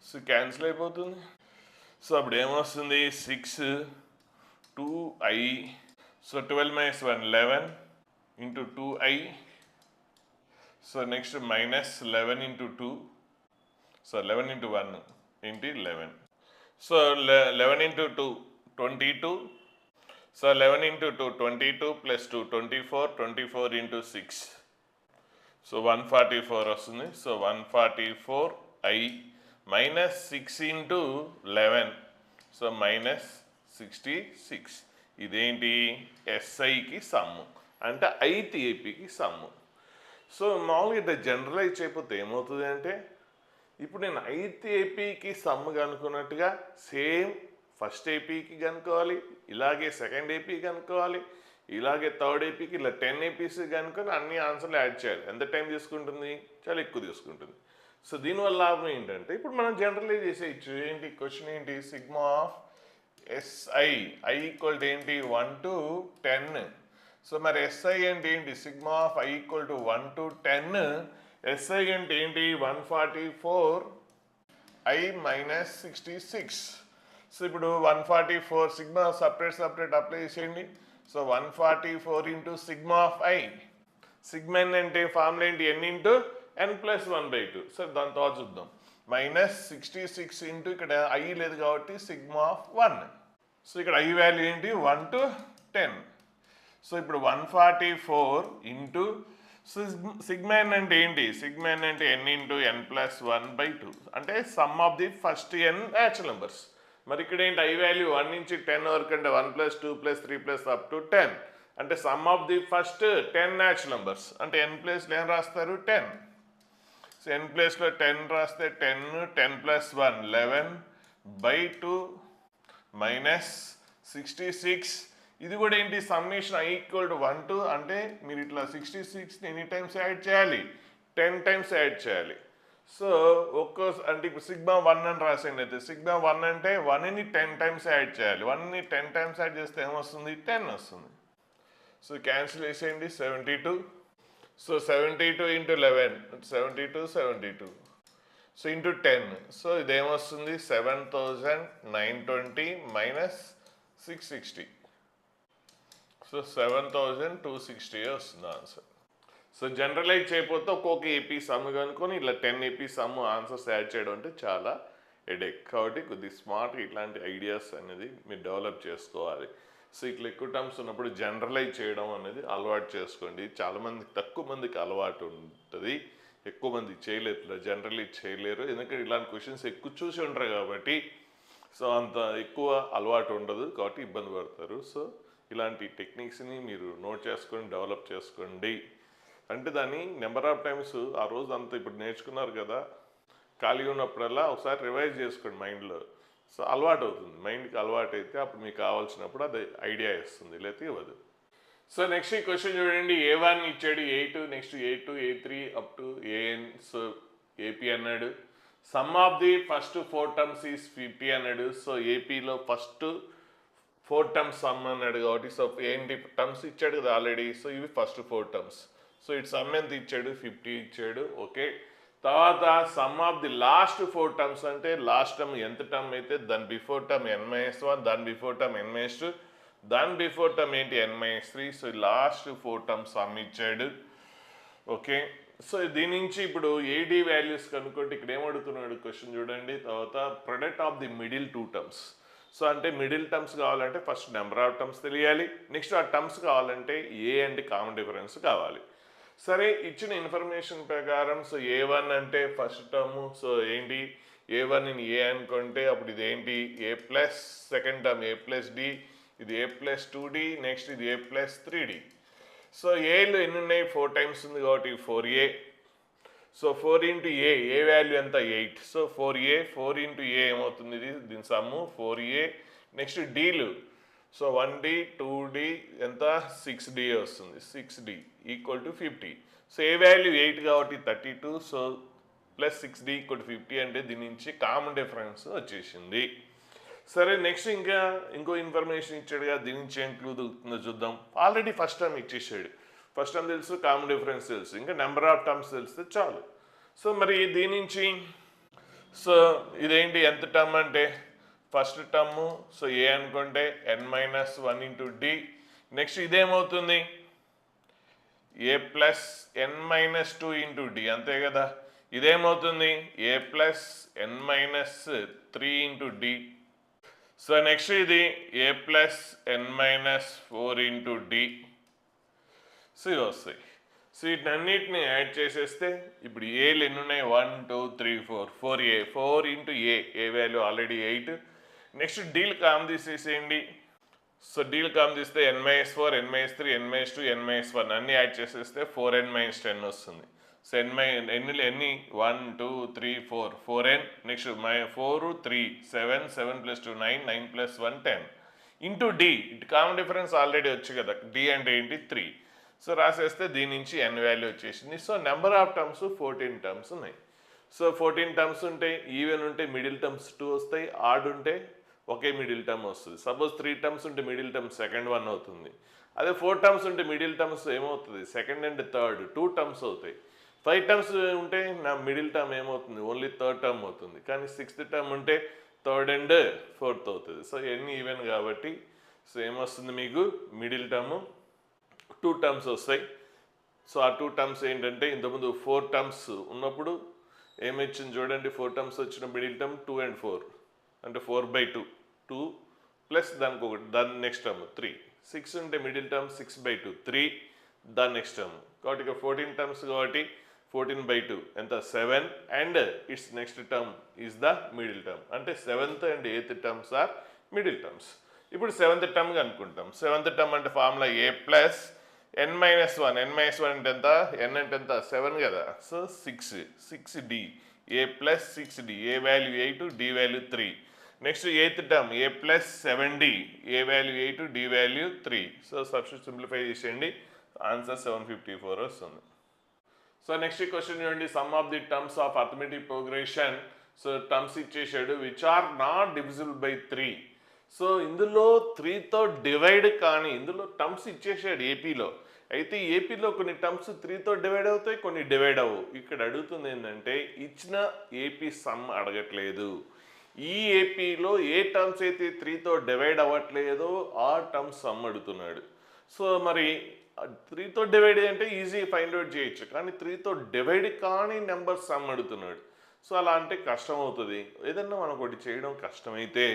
So cancel అయిపోతుంది. So అప్పుడు ఏమొస్తుంది 6 2i. So 12 minus 1 11 into 2i. So next minus 11 into 2. So 11 into 1 into 11. So 11 into 2 22. So 11 into 2 22 plus 2 24. 24 into 6. So 144 వస్తుంది. So 144i minus 6 into 11. So minus 66. ఇదేంటి ఎస్ఐకి sum అంటే ఐత్ ఏపీకి sum. So మామూలుగా ఇట్లా జనరలైజ్ చేయకపోతే ఏమవుతుంది అంటే ఇప్పుడు నేను ఐత్ ఏపీకి సమ్ము కనుక్కున్నట్టుగా సేమ్ ఫస్ట్ ఏపీకి కనుక్కోవాలి, ఇలాగే సెకండ్ ఏపీ కనుక్కోవాలి, ఇలాగే థర్డ్ ఏపీకి ఇలా 10 ఏపీస్ కనుక్కొని అన్ని ఆన్సర్లు యాడ్ చేయాలి. ఎంత టైం తీసుకుంటుంది? చాలా ఎక్కువ తీసుకుంటుంది. సో దీనివల్ల లాభం ఏంటంటే ఇప్పుడు మనం జనరలైజ్ చేసేయచ్చు. ఏంటి క్వశ్చన్ ఏంటి? Sigma of SI I equal to ఏంటి 1 to 10. సో మరి ఎస్ఐ అంటే ఏంటి? Sigma of I equal to 1 to 10. SI అంటే ఏంటి? 144i minus 66. సో ఇప్పుడు 144 సిగ్మా సపరేట్ అప్లై చేసేయండి. So 144 into sigma of I. Sigma N అంటే ఫార్ములా ఏంటి? n into n plus 1/2. So దాని తర్వాత చూద్దాం. మైనస్ 66 ఇంటూ ఇక్కడ ఐ లేదు కాబట్టి సిగ్మా ఆఫ్ 1. సో ఇక్కడ ఐ వాల్యూ ఏంటి? 1 to 10. సో ఇప్పుడు 144 ఇంటూ సిగ్మా ఎన్ అంటే ఏంటి? సిగ్మా ఎన్ అంటే n ఇంటూ n ప్లస్ 1/2 అంటే sum of the first n natural numbers. మరి ఇక్కడ ఏంటి? ఐ వాల్యూ 1 నుంచి 10 వరకు అంటే 1 + 2 + 3 + up to 10 అంటే sum of the first 10 natural numbers అంటే n ప్లేస్లో ఏం రాస్తారు? 10. సో n ప్లేస్లో 10 రాస్తే 10 10 + 1 11/2 మైనస్ 66. ఇది కూడా ఏంటి? Summation I equal to 1 to అంటే మీరు ఇట్లా 66 ఎన్ని టైమ్స్ యాడ్ చేయాలి? 10 టైమ్స్ యాడ్ చేయాలి. సో అంటే ఇప్పుడు సిగ్మా 1 అని రాసేయండి. అయితే సిగ్మా 1 అంటే 1ని 10 టైమ్స్ యాడ్ చేయాలి. 1ని 10 టైమ్స్ యాడ్ చేస్తే ఏమొస్తుంది? 10 వస్తుంది. సో క్యాన్సిల్ చేసేయండి. 72. So 72 into 11 72. So into 10. So ఇదేమొస్తుంది? 7920 మైనస్ 660. సో 7260 వస్తుంది ఆన్సర్. సో జనరలైజ్ చేయకపోతే ఒక్కొక్క ఏపీ సమ్ కనుకొని ఇట్లా 10 ఏపీ సమ్ ఆన్సర్స్ యాడ్ చేయడం అంటే చాలా హెడేక్. కాబట్టి కొద్దిగా స్మార్ట్గా ఇట్లాంటి ఐడియాస్ అనేది మీరు డెవలప్ చేసుకోవాలి. సో ఇట్లా ఎక్కువ టర్మ్స్ ఉన్నప్పుడు జనరలైజ్ చేయడం అనేది అలవాటు చేసుకోండి. చాలామందికి తక్కువ మందికి అలవాటు ఉంటుంది, ఎక్కువ మంది చేయలేరు, ఇట్లా జనరలైజ్ చేయలేరు. ఎందుకంటే ఇలాంటి క్వశ్చన్స్ ఎక్కువ చూసి ఉంటారు కాబట్టి సో అంత ఎక్కువ అలవాటు ఉండదు కాబట్టి ఇబ్బంది పడతారు. సో ఇలాంటి టెక్నిక్స్ని మీరు నోట్ చేసుకొని డెవలప్ చేసుకోండి. అంటే దాన్ని నెంబర్ ఆఫ్ టైమ్స్ ఆ రోజు అంతా ఇప్పుడు నేర్చుకున్నారు కదా, ఖాళీ ఉన్నప్పుడల్లా ఒకసారి రివైజ్ చేసుకోండి మైండ్లో. సో అలవాటు అవుతుంది. మైండ్కి అలవాటు అయితే అప్పుడు మీకు కావాల్సినప్పుడు అది ఐడియా ఇస్తుంది, లేకపోతే ఇవ్వదు. సో నెక్స్ట్ ఈ క్వశ్చన్ చూడండి. A1 ఇచ్చాడు, A2, next A2 A3 up to AN. So AP అన్నాడు. Sum of the first 4 terms is 50 అన్నాడు. సో ఏపీలో ఫస్ట్ 4 టర్మ్స్ సమ్ అన్నాడు కాబట్టి సో ఏంటి టర్మ్స్ ఇచ్చాడు కదా ఆల్రెడీ. సో ఇవి ఫస్ట్ 4 టర్మ్స్. సో ఇటు సమ్ ఎంత ఇచ్చాడు? 50 ఇచ్చాడు. ఓకే. తర్వాత some of the last 4 terms అంటే లాస్ట్ టర్మ్ ఎంత టర్మ్ అయితే దాని బిఫోర్ టర్మ్ n-1, దాని బిఫోర్ టర్మ్ n-2, దాని బిఫోర్ టర్మ్ ఏంటి n-3. So last 4 terms sum ఇచ్చాడు. ఓకే. సో దీని నుంచి ఇప్పుడు ఏడి వాల్యూస్ కనుక్కుంటే ఇక్కడ ఏమడుగుతున్నాడు క్వశ్చన్ చూడండి. తర్వాత product of the middle 2 terms. So అంటే మిడిల్ టర్మ్స్ కావాలంటే ఫస్ట్ నెంబర్ ఆఫ్ టర్మ్స్ తెలియాలి, నెక్స్ట్ ఆ టర్మ్స్ కావాలంటే ఏ అండ్ కామన్ డిఫరెన్స్ కావాలి. సరే, ఇచ్చిన ఇన్ఫర్మేషన్ ప్రకారం సో A1 అంటే ఫస్ట్ టర్మ్. సో ఏంటి A1 ఇన్ ఏ అనుకుంటే అప్పుడు ఇది ఏంటి A plus second term A plus d, ఇది A ప్లస్ 2D, నెక్స్ట్ ఇది A ప్లస్ 3D. సో ఏలో ఎన్ని ఉన్నాయి? 4 టైమ్స్ ఉంది కాబట్టి 4A. So 4 into A value ఎంత? 8. సో 4A 4 ఇంటూ ఏ ఏమవుతుంది? ఇది దీని sum 4A. Next deal so 1D 2D ఎంత? 6D వస్తుంది. 6D equal to 50. So A value 8 కాబట్టి 32. So plus 6D equal to 50 అంటే దీని నుంచి కామన్ డిఫరెన్స్ వచ్చేసింది. సరే, నెక్స్ట్ ఇంకో ఇన్ఫర్మేషన్ ఇచ్చాడు కదా, దీని నుంచి ఏం క్లూ దొరుకుతుందో చూద్దాం. ఆల్రెడీ ఫస్ట్ టర్మ్ ఇచ్చేసాడు. ఫస్ట్ టర్మ్ తెలుసు, కామన్ డిఫరెన్స్ తెలుసు, ఇంకా నెంబర్ ఆఫ్ టర్మ్స్ తెలిస్తే చాలు. సో మరి దీని నుంచి సో ఇదేంటి ఎంత టర్మ్ అంటే ఫస్ట్ టర్ము, సో ఏ అనుకుంటే n-1 ఇంటూ డి. నెక్స్ట్ ఇదేమవుతుంది a+n-2 ఇంటూ డి, అంతే కదా. ఇదేమవుతుంది a+n-3 into D. So next ఇది a+n-4 ఇంటూ డి. సో ఇవి వస్తాయి. సో వీటన్నిటిని యాడ్ చేసేస్తే ఇప్పుడు ఏలు ఎన్ని ఉన్నాయి 1 2 3 4 4a 4 into A value already 8. Next డీల్ కామ్ తీసేసేయండి. సో డీల్ కామ్ తీస్తే n-4 n-3 n-2 n-1 అన్నీ యాడ్ చేసేస్తే 4n-10 వస్తుంది. సో ఎన్ని 1 2 3 4 4n. Next 4 3 7 7 + 2 9 9 + 1 10 into d. Common difference already వచ్చి కదా, డి అంటే ఏంటి 3. సో రాసేస్తే దీని నుంచి n వాల్యూ వచ్చేసింది. So number of terms 14 terms ఉన్నాయి. సో 14 టర్మ్స్ ఉంటే ఈవెన్ ఉంటే మిడిల్ టర్మ్స్ 2 వస్తాయి, ఆడ్ ఉంటే ఒకే మిడిల్ టర్మ్ వస్తుంది. సపోజ్ 3 టర్మ్స్ ఉంటే మిడిల్ టర్మ్ సెకండ్ 1 అవుతుంది. అదే 4 టర్మ్స్ ఉంటే మిడిల్ టర్మ్స్ ఏమవుతుంది సెకండ్ అండ్ థర్డ్ 2 టర్మ్స్ అవుతాయి. 5 టర్మ్స్ ఉంటే నా మిడిల్ టర్మ్ ఏమవుతుంది ఓన్లీ థర్డ్ టర్మ్ అవుతుంది. కానీ 6th టర్మ్ ఉంటే థర్డ్ అండ్ ఫోర్త్ అవుతుంది. సో ఎన్ని ఈవెన్ కాబట్టి సో ఏమొస్తుంది మీకు మిడిల్ టర్మ్ 2 టర్మ్స్ వస్తాయి. సో ఆ 2 టర్మ్స్ ఏంటంటే ఇంతకుముందు 4 టర్మ్స్ ఉన్నప్పుడు ఏమిచ్చింది చూడండి, 4 టర్మ్స్ వచ్చిన మిడిల్ టర్మ్ 2 and 4 అంటే 4/2 2 ప్లస్ దానికి ఒకటి దాని నెక్స్ట్ టర్మ్ 3. 6 ఉంటే మిడిల్ టర్మ్ 6/2 3 దాని నెక్స్ట్ టర్మ్. కాబట్టి ఇక 14 టర్మ్స్ కాబట్టి 14/2 ఎంత 7 and it's next term is the middle term. అంటే 7th and 8th terms are middle terms. ఇప్పుడు 7th టర్మ్ అనుకుంటాం. 7th టర్మ్ అంటే ఫార్ములా a+n-1 n-1 అంటే ఎంత n అంటే ఎంత 7 కదా. So 6d a+6d A value 8 D value 3. Next 8th term a+7d A value 8 D value 3. So substitute simplify చేసేయండి, answer 754 వస్తుంది. సో నెక్స్ట్ క్వశ్చన్ చూడండి, sum of the terms of arithmetic progression. So terms ఇచ్చేసాడు which are not divisible by 3. So ఇందులో 3తో divide కానీ ఇందులో terms ఇచ్చేసాడు ఏపీలో. అయితే ఏపీలో కొన్ని టర్మ్స్ 3తో డివైడ్ అవుతాయి, కొన్ని డివైడ్ అవ్వవు. ఇక్కడ అడుగుతుంది ఏంటంటే ఇచ్చిన ఏపీ సమ్ అడగట్లేదు. ఈ ఏపీలో ఏ టర్మ్స్ అయితే 3తో డివైడ్ అవ్వట్లేదో ఆ టర్మ్స్ సమ్ అడుగుతున్నాడు. సో మరి 3తో డివైడ్ అంటే ఈజీ ఫైండ్ అవుట్ చేయొచ్చు, కానీ 3తో డివైడ్ కానీ నెంబర్ సమ్ అడుగుతున్నాడు. సో అలా అంటే కష్టం అవుతుంది. ఏదన్నా మనం ఒకటి చేయడం కష్టమైతే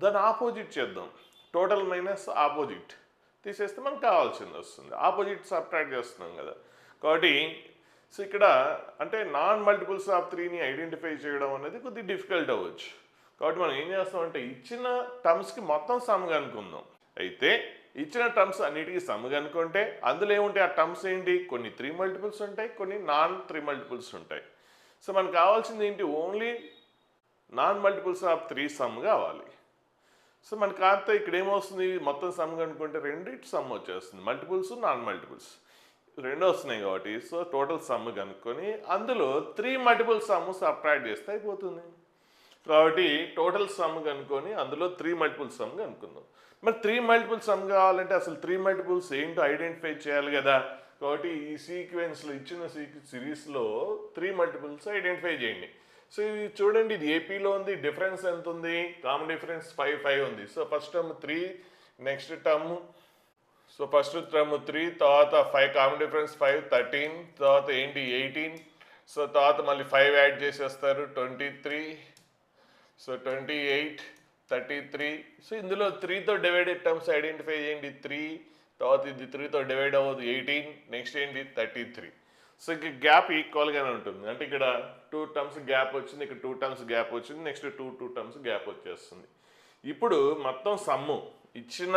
దాన్ని ఆపోజిట్ చేద్దాం. టోటల్ మైనస్ ఆపోజిట్ తీసేస్తే మనకు కావాల్సింది వస్తుంది. ఆపోజిట్ సబ్ట్రాక్ట్ చేస్తున్నాం కదా. కాబట్టి సో ఇక్కడ అంటే నాన్ మల్టిపుల్స్ ఆఫ్ 3ని ఐడెంటిఫై చేయడం అనేది కొద్దిగా డిఫికల్ట్ అవ్వచ్చు. కాబట్టి మనం ఏం చేస్తామంటే ఇచ్చిన టర్మ్స్కి మొత్తం సమ్ కనుక్కుందాం. అయితే ఇచ్చిన టర్మ్స్ అన్నిటికీ సమ్ కనుక్కుంటే అందులో ఏముంటాయి ఆ టర్మ్స్ ఏంటి, కొన్ని 3 మల్టిపుల్స్ ఉంటాయి, కొన్ని నాన్ 3 మల్టిపుల్స్ ఉంటాయి. సో మనకు కావాల్సింది ఏంటి only non multiples of 3 some కావాలి. సో మన కాకపోతే ఇక్కడ ఏమొస్తుంది మొత్తం సమ్ కనుక్కుంటే రెండిటి సమ్ వచ్చేస్తుంది, మల్టిపుల్స్ నాన్ మల్టిపుల్స్ రెండు వస్తున్నాయి కాబట్టి. సో టోటల్ సమ్ కనుక్కొని అందులో 3 మల్టిపుల్ సమ్ సబ్ట్రాక్ట్ చేస్తే అయిపోతుంది. కాబట్టి టోటల్ సమ్ కనుక్కొని అందులో 3 మల్టిపుల్ సమ్ కనుక్కుందాం. మరి 3 మల్టిపుల్ సమ్ కావాలంటే అసలు 3 మల్టిపుల్స్ ఏంటో ఐడెంటిఫై చేయాలి కదా. కాబట్టి ఈ సీక్వెన్స్లో ఇచ్చిన సిరీస్లో 3 మల్టిపుల్స్ ఐడెంటిఫై చేయండి. సో ఇది చూడండి, ఇది ఏపీలో ఉంది. డిఫరెన్స్ ఎంత ఉంది, కామన్ డిఫరెన్స్ 5 ఉంది. So first term 3, next term so first term 3, తర్వాత 5 కామన్ డిఫరెన్స్ 5 13, తర్వాత ఏంటి 18. సో తర్వాత మళ్ళీ 5 యాడ్ చేసేస్తారు 23, సో 28 33. సో ఇందులో 3తో డివైడెడ్ టర్మ్స్ ఐడెంటిఫై చేయండి 3, తర్వాత ఇది 3తో డివైడ్ అవ్వదు 18, నెక్స్ట్ ఏంటి 33. సో ఇక గ్యాప్ ఈక్వల్గానే ఉంటుంది. అంటే ఇక్కడ 2 టర్మ్స్ గ్యాప్ వచ్చింది, ఇక్కడ 2 టర్మ్స్ గ్యాప్ వచ్చింది, నెక్స్ట్ 2 టర్మ్స్ గ్యాప్ వచ్చేస్తుంది. ఇప్పుడు మొత్తం సమ్ము ఇచ్చిన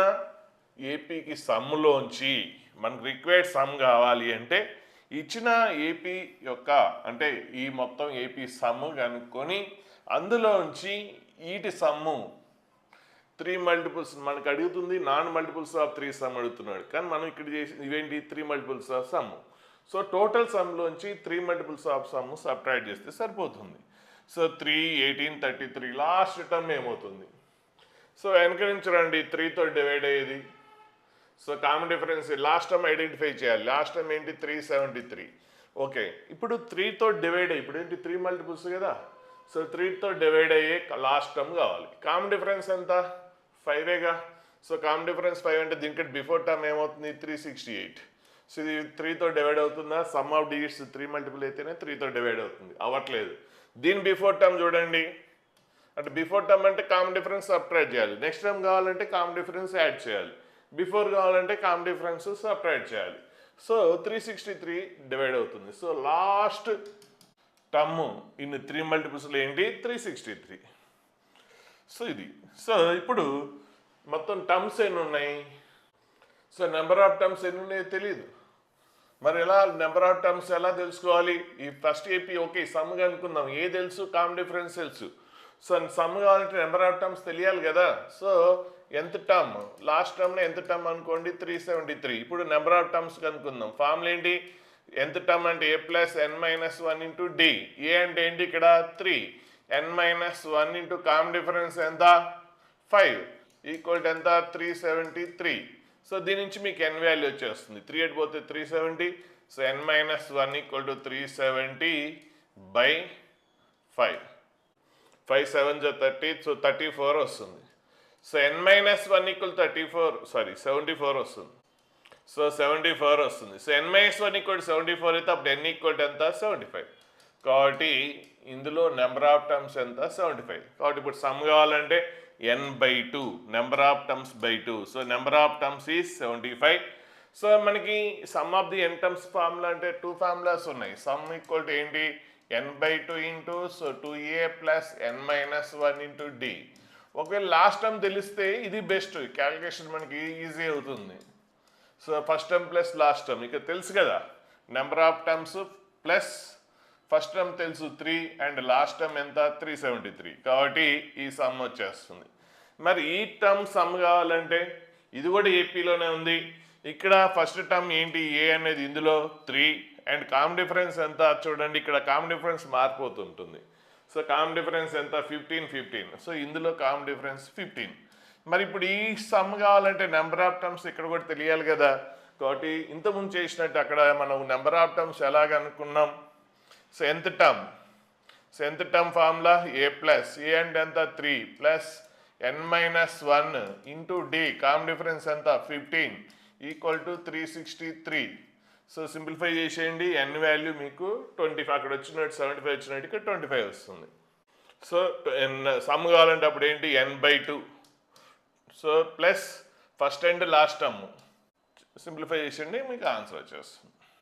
ఏపీకి సమ్ములోంచి మనకు రిక్వైర్డ్ సమ్ కావాలి అంటే ఇచ్చిన ఏపీ యొక్క అంటే ఈ మొత్తం ఏపీ సమ్ము కనుక్కొని అందులోంచి వీటి సమ్ము 3 మల్టిపుల్స్ మనకు అడుగుతుంది. నాన్ మల్టిపుల్స్ ఆఫ్ 3 సమ్ అడుగుతున్నాడు, కానీ మనం ఇక్కడ చేసి ఇవేంటి 3 multiples of sum. So total సమ్లోంచి 3 మల్టిపుల్స్ ఆఫ్ సమ్ సబ్ట్రాక్ట్ చేస్తే సరిపోతుంది. సో 3 18 33 లాస్ట్ టర్మ్ ఏమవుతుంది. సో వెనక నుంచి రండి 3తో డివైడ్ అయ్యేది. So common difference last term identify చేయాలి. లాస్ట్ టర్మ్ ఏంటి 373. ఓకే, ఇప్పుడు 3తో డివైడ్ అయ్యి ఇప్పుడు ఏంటి 3 మల్టిపుల్స్ కదా. సో 3తో డివైడ్ అయ్యే లాస్ట్ టర్మ్ కావాలి. కామన్ డిఫరెన్స్ ఎంత 5ఏగా. సో కామన్ డిఫరెన్స్ 5 అంటే దీనికి బిఫోర్ టర్మ్ ఏమవుతుంది 368. సో ఇది 3తో డివైడ్ అవుతుందా? సమ్ ఆఫ్ డిజిట్స్ 3 మల్టిపుల్ అయితేనే 3తో డివైడ్ అవుతుంది, అవ్వట్లేదు. దీని బిఫోర్ టర్మ్ చూడండి, అంటే బిఫోర్ టర్మ్ అంటే కామన్ డిఫరెన్స్ సబ్ట్రాక్ట్ చేయాలి, నెక్స్ట్ టర్మ్ కావాలంటే కామన్ డిఫరెన్స్ యాడ్ చేయాలి, బిఫోర్ కావాలంటే కామన్ డిఫరెన్స్ సబ్ట్రాక్ట్ చేయాలి. సో 363 డివైడ్ అవుతుంది. సో లాస్ట్ టర్మ్ ఇన్ 3 మల్టిపుల్స్లో ఏంటి 363. సో ఇది. సో ఇప్పుడు మొత్తం టర్మ్స్ ఎన్ని ఉన్నాయి? సో నెంబర్ ఆఫ్ టర్మ్స్ ఎన్ని ఉన్నాయో తెలియదు. మరి ఎలా నెంబర్ ఆఫ్ టర్మ్స్ ఎలా తెలుసుకోవాలి? ఈ ఫస్ట్ ఏపీ ఓకే సమ్ అనుకుందాం, ఏ తెలుసు కామన్ డిఫరెన్స్ తెలుసు. సో సమ్ కావాలంటే నెంబర్ ఆఫ్ టర్మ్స్ తెలియాలి కదా. సో ఎంత టర్మ్ లాస్ట్ టర్మ్లో ఎంత టర్మ్ అనుకోండి 373. ఇప్పుడు నెంబర్ ఆఫ్ టర్మ్స్ కనుక్కుందాం. ఫార్ములా ఏంటి? ఎంత టర్మ్ అంటే a plus n-1 into D. A అంటే ఏంటి ఇక్కడ 3, n-1 ఇంటూ కామన్ డిఫరెన్స్ ఎంత 5 ఈక్వల్ టు ఎంత 373. సో దీని నుంచి మీకు n వాల్యూ వచ్చేస్తుంది. 3 ఎటు పోతే 370. So n-1 equal to 370 by 5. 5 7 30, so 34 వస్తుంది. సో n-1 ఈక్వల్ 74 వస్తుంది. సో 74 వస్తుంది. సో n-1 ఈక్వల్ 74 అయితే అప్పుడు n ఈక్వల్ ఎంత 75. కాబట్టి ఇందులో నెంబర్ ఆఫ్ టర్మ్స్ ఎంత 75. కాబట్టి ఇప్పుడు సమ్ కావాలంటే n/2 number of terms by 2. So number of terms is 75. So మనకి sum of the n terms formula అంటే 2 ఫార్ములాస్ ఉన్నాయి. సమ్ ఈక్వల్ టు ఏంటి n/2 into so 2a plus n-1 into D. ఒకవేళ last term తెలిస్తే ఇది best, calculation మనకి easy అవుతుంది. So first term plus last term ఇక తెలుసు కదా. Number of terms plus first term తెలుసు 3 అండ్ లాస్ట్ టర్మ్ ఎంత 373. కాబట్టి ఈ సమ్ వచ్చేస్తుంది. మరి ఈ టర్మ్ సమ్ కావాలంటే ఇది కూడా ఏపీలోనే ఉంది. ఇక్కడ ఫస్ట్ టర్మ్ ఏంటి ఏ అనేది ఇందులో 3 అండ్ కామన్ డిఫరెన్స్ ఎంత చూడండి, ఇక్కడ కామన్ డిఫరెన్స్ మారిపోతుంటుంది. సో కామన్ డిఫరెన్స్ ఎంత 15. సో ఇందులో కామన్ డిఫరెన్స్ 15. మరి ఇప్పుడు ఈ సమ్ కావాలంటే నెంబర్ ఆఫ్ టర్మ్స్ ఇక్కడ కూడా తెలియాలి కదా. కాబట్టి ఇంతకుముందు చేసినట్టు అక్కడ మనం నెంబర్ ఆఫ్ టర్మ్స్ ఎలాగ అనుకున్నాం. సో ఎంత term formula a plus a అంటే ఎంత 3 plus n-1 into d common difference ఎంత 15 ఈక్వల్ టు 363. సో సింప్లిఫై చేసేయండి, n వాల్యూ మీకు 25 అక్కడ వచ్చినట్టు 75 వచ్చినట్టు ఇక్కడ 25 వస్తుంది. సో సమ్ కావాలంటే అప్పుడు ఏంటి n/2. So plus first and last term simplify చేసేయండి, మీకు ఆన్సర్ వచ్చేస్తుంది.